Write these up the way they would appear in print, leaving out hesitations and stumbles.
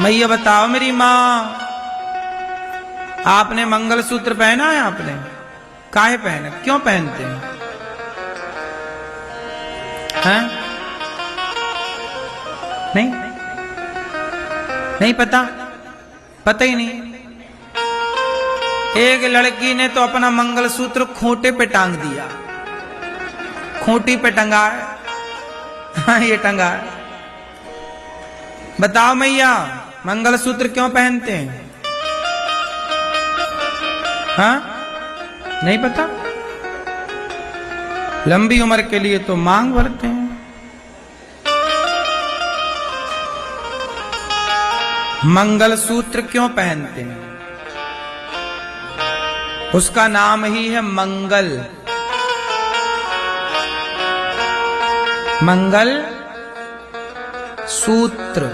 मैया बताओ मेरी माँ, आपने मंगलसूत्र पहना है? आपने काहे पहना, क्यों पहनते हैं? हैं? नहीं पता, पता ही नहीं। एक लड़की ने तो अपना मंगलसूत्र खूंटे पे टांग दिया, खूंटी पे टंगा है। हाँ, ये टंगा है। बताओ मैया, मंगलसूत्र क्यों पहनते हैं? हाँ, नहीं पता। लंबी उम्र के लिए तो मांग भरते हैं। मंगलसूत्र क्यों पहनते हैं? उसका नाम ही है मंगल। मंगल सूत्र,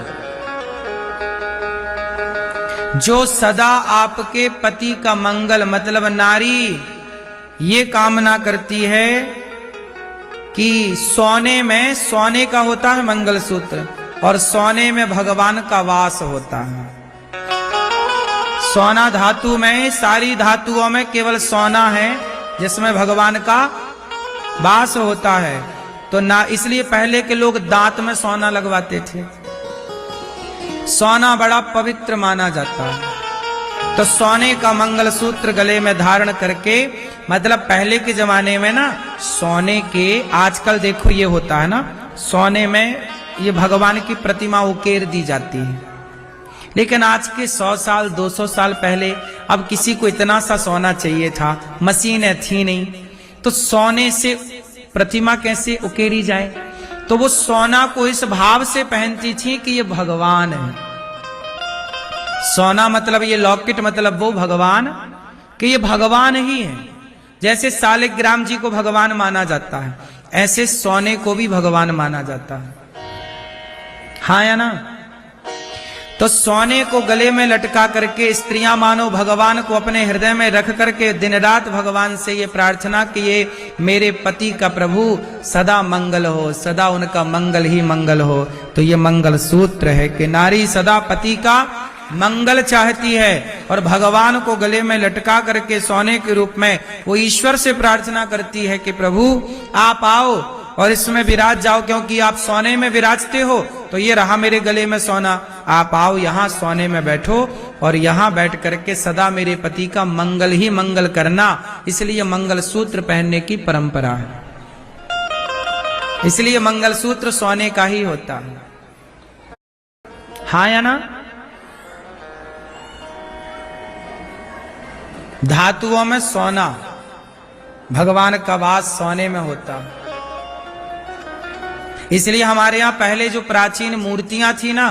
जो सदा आपके पति का मंगल, मतलब नारी ये कामना करती है कि सोने में, सोने का होता है मंगलसूत्र, और सोने में भगवान का वास होता है। सोना धातु में, सारी धातुओं में केवल सोना है जिसमें भगवान का वास होता है। तो ना, इसलिए पहले के लोग दांत में सोना लगवाते थे। सोना बड़ा पवित्र माना जाता है। तो सोने का मंगलसूत्र गले में धारण करके, मतलब पहले के जमाने में ना सोने के, आजकल देखो ये होता है ना, सोने में ये भगवान की प्रतिमा उकेर दी जाती है। लेकिन आज के 100 साल 200 साल पहले, अब किसी को इतना सा सोना चाहिए था, मशीनें थी नहीं, तो सोने से प्रतिमा कैसे उकेरी जाए? तो वो सोना को इस भाव से पहनती थी कि ये भगवान है। सोना मतलब ये लॉकेट, मतलब वो भगवान, कि ये भगवान ही है। जैसे सालिग्राम जी को भगवान माना जाता है, ऐसे सोने को भी भगवान माना जाता है। हाँ या ना? तो सोने को गले में लटका करके स्त्रियां मानो भगवान को अपने हृदय में रख करके दिन रात भगवान से ये प्रार्थना कि ये मेरे पति का प्रभु सदा मंगल हो, सदा उनका मंगल ही मंगल हो। तो ये मंगल सूत्र है कि नारी सदा पति का मंगल चाहती है, और भगवान को गले में लटका करके सोने के रूप में वो ईश्वर से प्रार्थना करती है कि प्रभु आप आओ और इसमें विराज जाओ, क्योंकि आप सोने में विराजते हो। तो ये रहा मेरे गले में सोना, आप आओ यहाँ सोने में बैठो और यहाँ बैठ करके सदा मेरे पति का मंगल ही मंगल करना। इसलिए मंगलसूत्र पहनने की परंपरा है। इसलिए मंगलसूत्र सोने का ही होता है। हाँ या ना? धातुओं में सोना, भगवान का वास सोने में होता है। इसलिए हमारे यहाँ पहले जो प्राचीन मूर्तियां थी ना,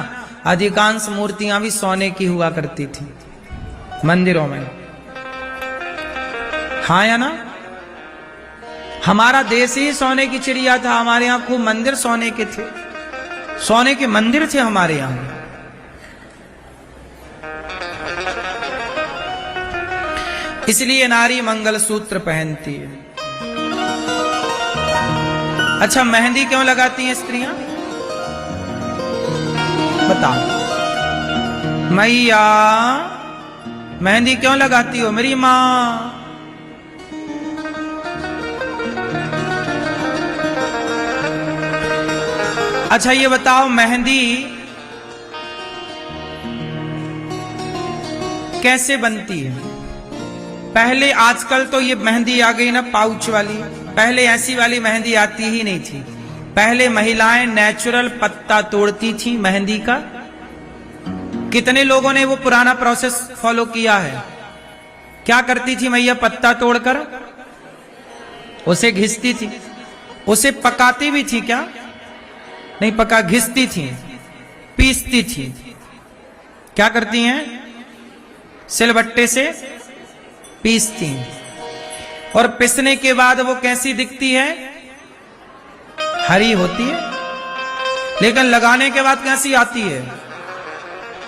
अधिकांश मूर्तियां भी सोने की हुआ करती थी मंदिरों में। हाँ या ना? हमारा देश ही सोने की चिड़िया था। हमारे यहाँ खूब मंदिर सोने के थे, सोने के मंदिर थे हमारे यहाँ। इसलिए नारी मंगलसूत्र पहनती है। अच्छा, मेहंदी क्यों लगाती हैं स्त्रियां? बताओ मैया, मेहंदी क्यों लगाती हो मेरी माँ? अच्छा ये बताओ, मेहंदी कैसे बनती है? पहले, आजकल तो ये मेहंदी आ गई ना पाउच वाली, पहले ऐसी वाली मेहंदी आती ही नहीं थी। पहले महिलाएं नेचुरल पत्ता तोड़ती थी मेहंदी का। कितने लोगों ने वो पुराना प्रोसेस फॉलो किया है? क्या करती थी मैया? पत्ता तोड़कर उसे घिसती थी, उसे पकाती भी थी क्या? नहीं पका, घिसती थी, पीसती थी। क्या करती हैं? सिलबट्टे से पीसती, और पिसने के बाद वो कैसी दिखती है? हरी होती है, लेकिन लगाने के बाद कैसी आती है?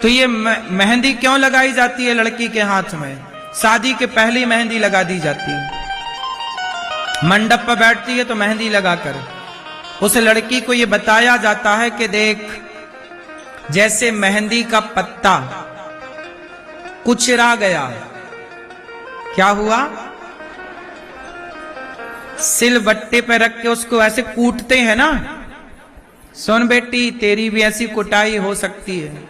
तो ये मेहंदी क्यों लगाई जाती है लड़की के हाथ में? शादी के पहले मेहंदी लगा दी जाती है। मंडप पर बैठती है तो मेहंदी लगाकर उस लड़की को ये बताया जाता है कि देख जैसे मेहंदी का पत्ता कुचरा गया, क्या हुआ? सिलबट्टे पे रख के उसको ऐसे कूटते हैं ना, सुन बेटी तेरी भी ऐसी कुटाई हो सकती है।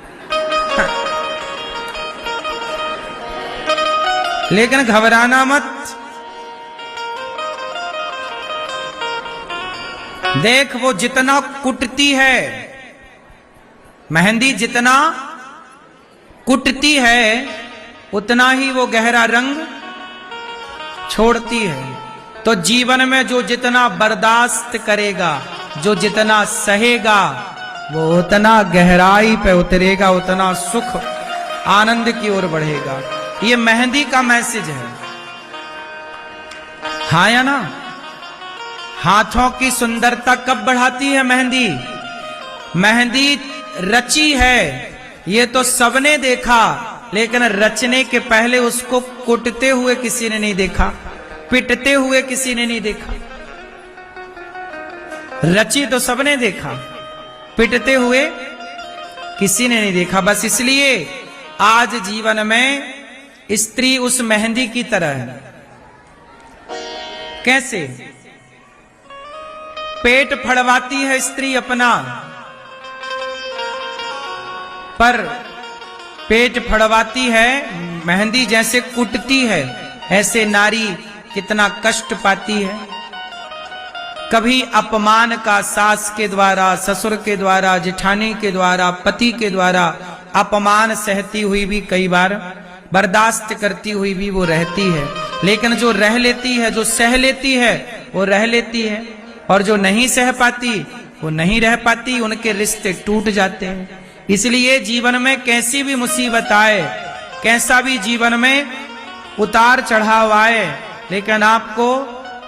लेकिन घबराना मत, देख वो जितना कुटती है, मेहंदी जितना कुटती है उतना ही वो गहरा रंग छोड़ती है। तो जीवन में जो जितना बर्दाश्त करेगा, जो जितना सहेगा, वो उतना गहराई पे उतरेगा, उतना सुख आनंद की ओर बढ़ेगा। ये मेहंदी का मैसेज है, हाँ या ना? हाथों की सुंदरता कब बढ़ाती है मेहंदी? मेहंदी रची है, ये तो सबने देखा, लेकिन रचने के पहले उसको कुटते हुए किसी ने नहीं देखा, पिटते हुए किसी ने नहीं देखा। रची तो सबने देखा, पिटते हुए किसी ने नहीं देखा। बस इसलिए आज जीवन में स्त्री उस मेहंदी की तरह है। कैसे? पेट फड़वाती है स्त्री अपना, पर पेट फड़वाती है, मेहंदी जैसे कुटती है, ऐसे नारी कितना कष्ट पाती है। कभी अपमान का सास के द्वारा, ससुर के द्वारा, जेठानी के द्वारा, पति के द्वारा अपमान सहती हुई भी कई बार बर्दाश्त करती हुई भी वो रहती है। लेकिन जो रह लेती है, जो सह लेती है, वो रह लेती है, और जो नहीं सह पाती वो नहीं रह पाती, उनके रिश्ते टूट जाते हैं। इसलिए जीवन में कैसी भी मुसीबत आए, कैसा भी जीवन में उतार चढ़ाव आए, लेकिन आपको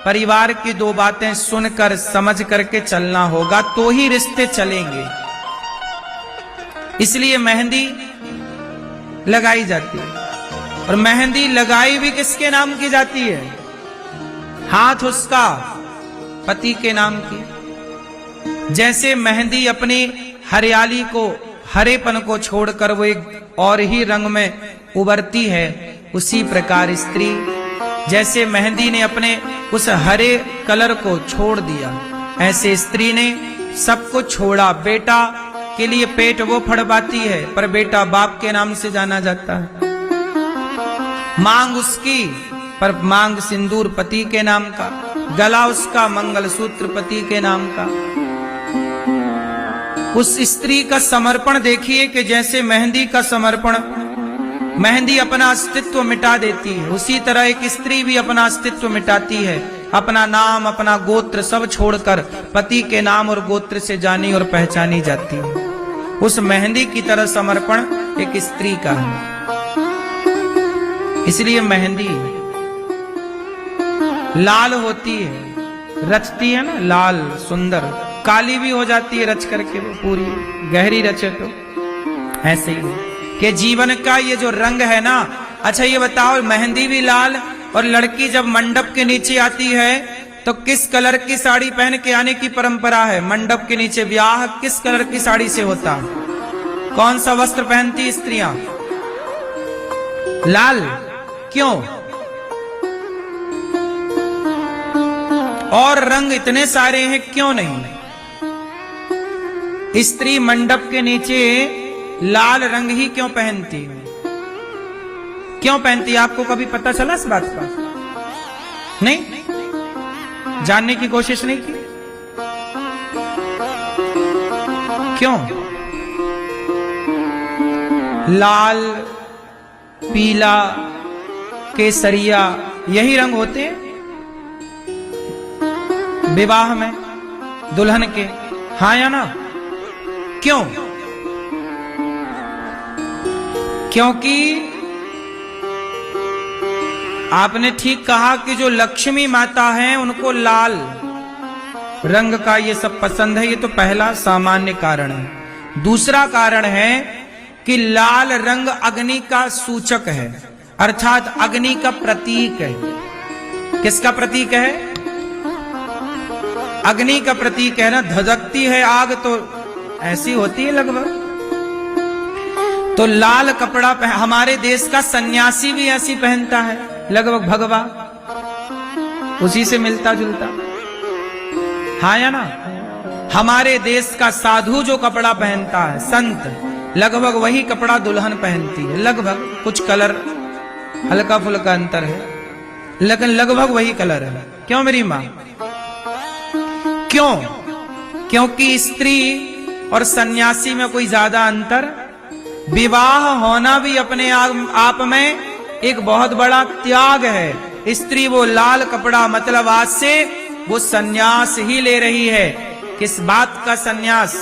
परिवार की दो बातें सुनकर समझ करके चलना होगा, तो ही रिश्ते चलेंगे। इसलिए मेहंदी लगाई जाती है, और मेहंदी लगाई भी किसके नाम की जाती है? हाथ उसका पति के नाम की। जैसे मेहंदी अपनी हरियाली को, हरेपन को छोड़कर वो एक और ही रंग में उभरती है, उसी प्रकार स्त्री जैसे मेहंदी ने अपने उस हरे कलर को छोड़ दिया, ऐसे स्त्री ने सब कुछ छोड़ा। बेटा के लिए पेट वो फड़वाती है, पर बेटा बाप के नाम से जाना जाता है। मांग उसकी, पर मांग सिंदूर पति के नाम का। गला उसका, मंगलसूत्र पति के नाम का। उस स्त्री का समर्पण देखिए कि जैसे मेहंदी का समर्पण, मेहंदी अपना अस्तित्व मिटा देती है, उसी तरह एक स्त्री भी अपना अस्तित्व मिटाती है। अपना नाम, अपना गोत्र सब छोड़कर पति के नाम और गोत्र से जानी और पहचानी जाती है। उस मेहंदी की तरह समर्पण एक स्त्री का है। इसलिए मेहंदी लाल होती है, रचती है ना, लाल सुंदर। काली भी हो जाती है रच करके, वो पूरी गहरी रचे तो। ऐसे ही कि जीवन का ये जो रंग है ना। अच्छा ये बताओ, मेहंदी भी लाल, और लड़की जब मंडप के नीचे आती है तो किस कलर की साड़ी पहन के आने की परंपरा है? मंडप के नीचे ब्याह किस कलर की साड़ी से होता? कौन सा वस्त्र पहनती स्त्रियां? लाल। क्यों? और रंग इतने सारे हैं, क्यों नहीं? स्त्री मंडप के नीचे लाल रंग ही क्यों पहनती है? क्यों पहनती है? आपको कभी पता चला इस बात का? नहीं? जानने की कोशिश नहीं की? क्यों? लाल, पीला, केसरिया, यही रंग होते हैं विवाह में दुल्हन के, हाँ या ना? क्यों? क्योंकि आपने ठीक कहा कि जो लक्ष्मी माता हैं उनको लाल रंग का ये सब पसंद है। ये तो पहला सामान्य कारण है। दूसरा कारण है कि लाल रंग अग्नि का सूचक है, अर्थात अग्नि का प्रतीक है। किसका प्रतीक है? अग्नि का प्रतीक है ना। धधकती है आग तो ऐसी होती है लगभग, तो लाल कपड़ा हमारे देश का सन्यासी भी ऐसी पहनता है, लगभग भगवा उसी से मिलता जुलता, हाँ या ना। हमारे देश का साधु जो कपड़ा पहनता है, संत, लगभग वही कपड़ा दुल्हन पहनती है। लगभग कुछ कलर हल्का फुल्का अंतर है, लेकिन लगभग वही कलर है। क्यों मेरी माँ? क्यों? क्योंकि स्त्री और सन्यासी में कोई ज्यादा अंतर, विवाह होना भी अपने आप में एक बहुत बड़ा त्याग है। स्त्री वो लाल कपड़ा, मतलब आज से वो सन्यास ही ले रही है। किस बात का सन्यास?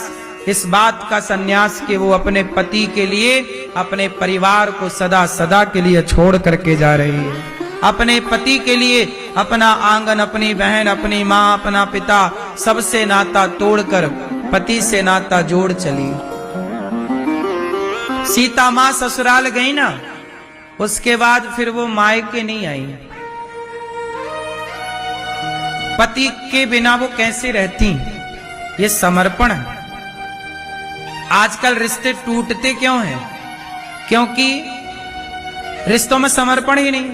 इस बात का सन्यास कि वो अपने पति के लिए अपने परिवार को सदा सदा के लिए छोड़ करके जा रही है। अपने पति के लिए अपना आंगन, अपनी बहन, अपनी माँ, अपना पिता, सबसे नाता तोड़कर पति से नाता जोड़ चली। सीता माँ ससुराल गई ना, उसके बाद फिर वो मायके नहीं आई। पति के बिना वो कैसे रहती? ये समर्पण है। आजकल रिश्ते टूटते क्यों हैं? क्योंकि रिश्तों में समर्पण ही नहीं।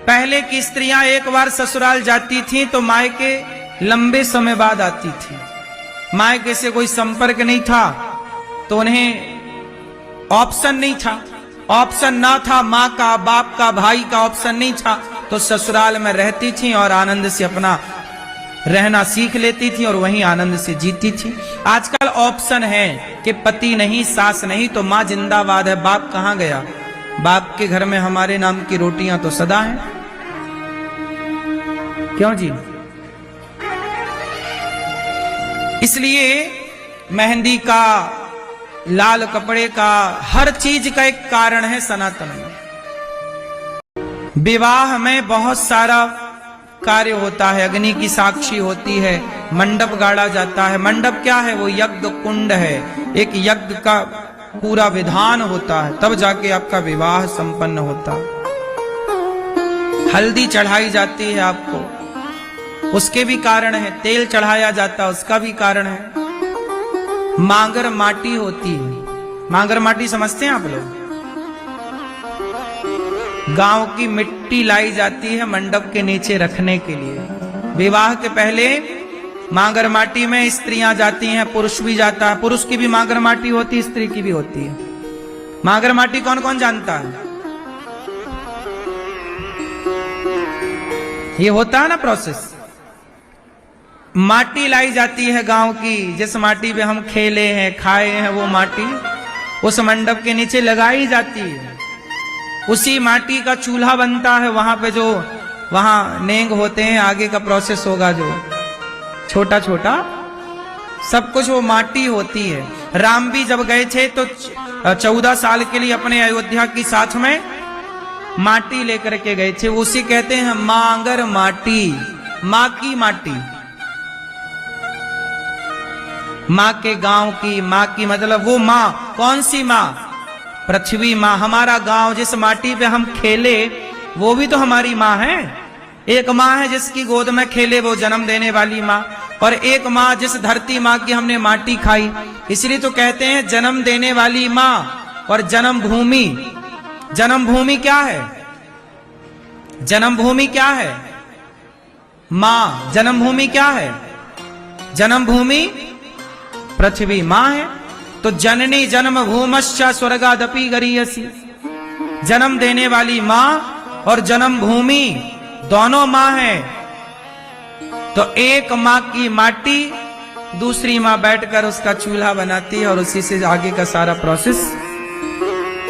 पहले की स्त्रियां एक बार ससुराल जाती थीं तो मायके लंबे समय बाद आती थी। मायके से कोई संपर्क नहीं था तो उन्हें ऑप्शन नहीं था, ऑप्शन ना था, माँ का, बाप का, भाई का ऑप्शन नहीं था, तो ससुराल में रहती थी और आनंद से अपना रहना सीख लेती थी और वहीं आनंद से जीती थी। आजकल ऑप्शन है कि पति नहीं, सास नहीं, तो माँ जिंदाबाद है, बाप कहां गया? बाप के घर में हमारे नाम की रोटियां तो सदा हैं। क्यों जी? इसलिए मेहंदी का, लाल कपड़े का, हर चीज का एक कारण है सनातन में। विवाह में बहुत सारा कार्य होता है, अग्नि की साक्षी होती है, मंडप गाड़ा जाता है। मंडप क्या है? वो यज्ञ कुंड है, एक यज्ञ का पूरा विधान होता है, तब जाके आपका विवाह संपन्न होता है। हल्दी चढ़ाई जाती है आपको, उसके भी कारण है। तेल चढ़ाया जाता है, उसका भी कारण है। मांगर माटी होती है। मांगर माटी समझते हैं आप लोग? गांव की मिट्टी लाई जाती है मंडप के नीचे रखने के लिए। विवाह के पहले मांगर माटी में स्त्रियां जाती हैं, पुरुष भी जाता है। पुरुष की भी मांगर माटी होती है, स्त्री की भी होती है। मांगर माटी कौन कौन जानता है? ये होता है ना प्रोसेस। माटी लाई जाती है गांव की, जिस माटी पे हम खेले हैं, खाए हैं, वो माटी उस मंडप के नीचे लगाई जाती है। उसी माटी का चूल्हा बनता है। वहां पे जो वहां नेंग होते हैं, आगे का प्रोसेस होगा जो छोटा छोटा, सब कुछ वो माटी होती है। राम भी जब गए थे तो 14 साल के लिए अपने अयोध्या की साथ में माटी लेकर के गए थे। उसी कहते हैं मांगर माटी, माँ की माटी, माँ के गांव की। माँ की मतलब वो माँ, कौन सी माँ? पृथ्वी माँ। हमारा गांव, जिस माटी पे हम खेले, वो भी तो हमारी माँ है। एक माँ है जिसकी गोद में खेले, वो जन्म देने वाली माँ, और एक माँ जिस धरती माँ की हमने माटी खाई। इसलिए तो कहते हैं जन्म देने वाली माँ और जन्मभूमि। जन्मभूमि क्या है? जन्मभूमि क्या है? माँ। जन्मभूमि क्या है? जन्मभूमि पृथ्वी माँ है। तो जननी जन्म भूमश्च स्वर्गादपि गरीयसी। जन्म देने वाली माँ और जन्म भूमि दोनों माँ है। तो एक माँ की माटी, दूसरी माँ बैठकर उसका चूल्हा बनाती है और उसी से आगे का सारा प्रोसेस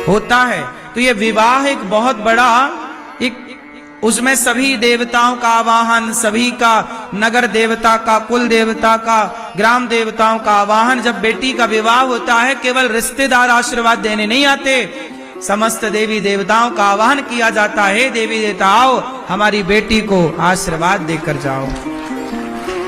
होता है। तो ये विवाह एक बहुत बड़ा, एक उसमें सभी देवताओं का आवाहन, सभी का, नगर देवता का, कुल देवता का, ग्राम देवताओं का आवाहन। जब बेटी का विवाह होता है, केवल रिश्तेदार आशीर्वाद देने नहीं आते, समस्त देवी देवताओं का आवाहन किया जाता है। देवी देवताओं, हमारी बेटी को आशीर्वाद देकर जाओ।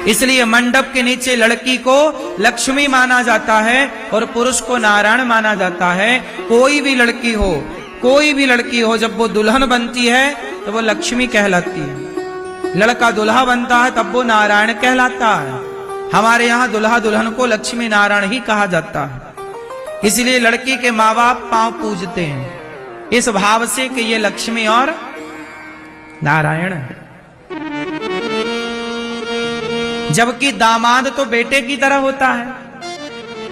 इसलिए मंडप के नीचे लड़की को लक्ष्मी माना जाता है और पुरुष को नारायण माना जाता है। कोई भी लड़की हो, कोई भी लड़की हो, जब वो दुल्हन बनती है तो वो लक्ष्मी कहलाती है। लड़का दुल्हा बनता है तब वो नारायण कहलाता है। हमारे यहाँ दुल्हा दुल्हन को लक्ष्मी नारायण ही कहा जाता है। इसलिए लड़की के माँ बाप पांव पूजते हैं इस भाव से कि ये लक्ष्मी और नारायण है। जबकि दामाद तो बेटे की तरह होता है,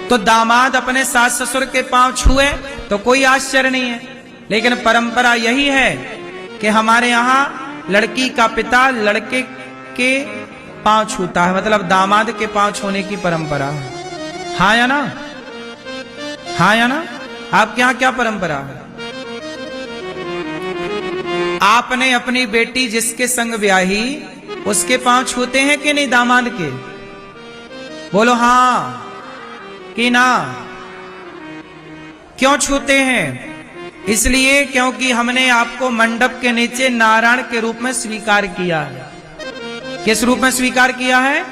तो दामाद अपने सास ससुर के पांव छुए तो कोई आश्चर्य नहीं है। लेकिन परंपरा यही है कि हमारे यहाँ लड़की का पिता लड़के के पांव छूता है, मतलब दामाद के पांव छूने की परंपरा है। हाँ या ना? हाँ या ना? आपके यहाँ क्या परंपरा है? आपने अपनी बेटी जिसके संग ब्याही उसके पांव छूते हैं कि नहीं दामाद के? बोलो हाँ कि ना? क्यों छूते हैं? इसलिए क्योंकि हमने आपको मंडप के नीचे नारायण के रूप में स्वीकार किया है। किस रूप में स्वीकार किया है?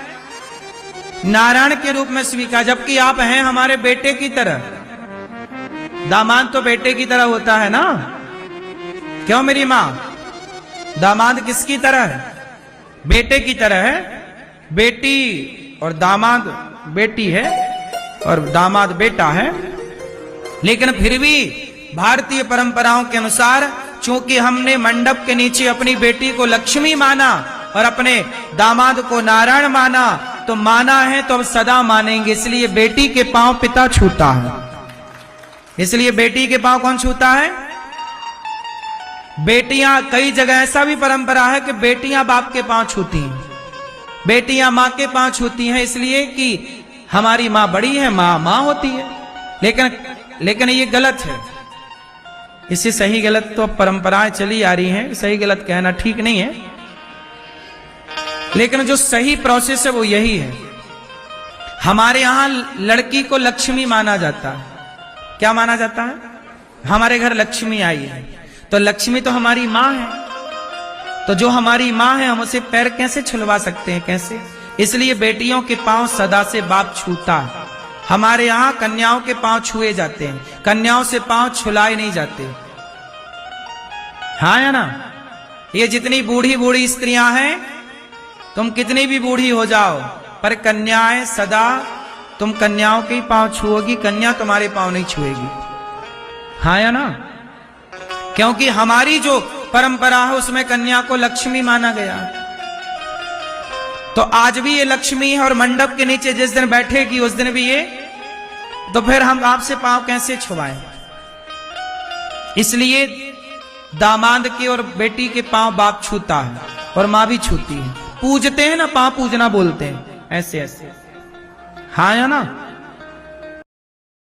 नारायण के रूप में स्वीकार, जबकि आप हैं हमारे बेटे की तरह। दामाद तो बेटे की तरह होता है ना? क्यों मेरी माँ? दामाद किसकी तरह है? बेटे की तरह है। बेटी और दामाद, बेटी है और दामाद बेटा है। लेकिन फिर भी भारतीय परंपराओं के अनुसार चूंकि हमने मंडप के नीचे अपनी बेटी को लक्ष्मी माना और अपने दामाद को नारायण माना, तो माना है तो अब सदा मानेंगे। इसलिए बेटी के पांव पिता छूता है। इसलिए बेटी के पांव कौन छूता है? बेटियां, कई जगह ऐसा भी परंपरा है कि बेटियां बाप के पांव छूती हैं, बेटियां मां के पांव छूती हैं, इसलिए कि हमारी मां बड़ी है, मां होती है। लेकिन ये गलत है। इससे सही गलत तो परंपराएं चली आ रही हैं, सही गलत कहना ठीक नहीं है। लेकिन जो सही प्रोसेस है वो यही है। हमारे यहां लड़की को लक्ष्मी माना जाता है। क्या माना जाता है? हमारे घर लक्ष्मी आई है, तो लक्ष्मी तो हमारी मां है, तो जो हमारी मां है हम उसे पैर कैसे छुलवा सकते हैं? कैसे? इसलिए बेटियों के पांव सदा से बाप छूता है। हमारे यहां कन्याओं के पांव छुए जाते हैं, कन्याओं से पांव छुलाए नहीं जाते। हाँ या ना? ये जितनी बूढ़ी बूढ़ी स्त्रियां हैं, तुम कितनी भी बूढ़ी हो जाओ, पर कन्याएं सदा, तुम कन्याओं के पांव छुओगी, कन्या तुम्हारे पांव नहीं छुएगी। हाँ या ना? क्योंकि हमारी जो परंपरा है उसमें कन्या को लक्ष्मी माना गया। तो आज भी ये लक्ष्मी है और मंडप के नीचे जिस दिन बैठेगी उस दिन भी ये, तो फिर हम आपसे पांव कैसे छुआएं? इसलिए दामाद के और बेटी के पांव बाप छूता है और मां भी छूती है। पूजते हैं ना, पांव पूजना बोलते हैं, ऐसे ऐसे। हाँ या ना?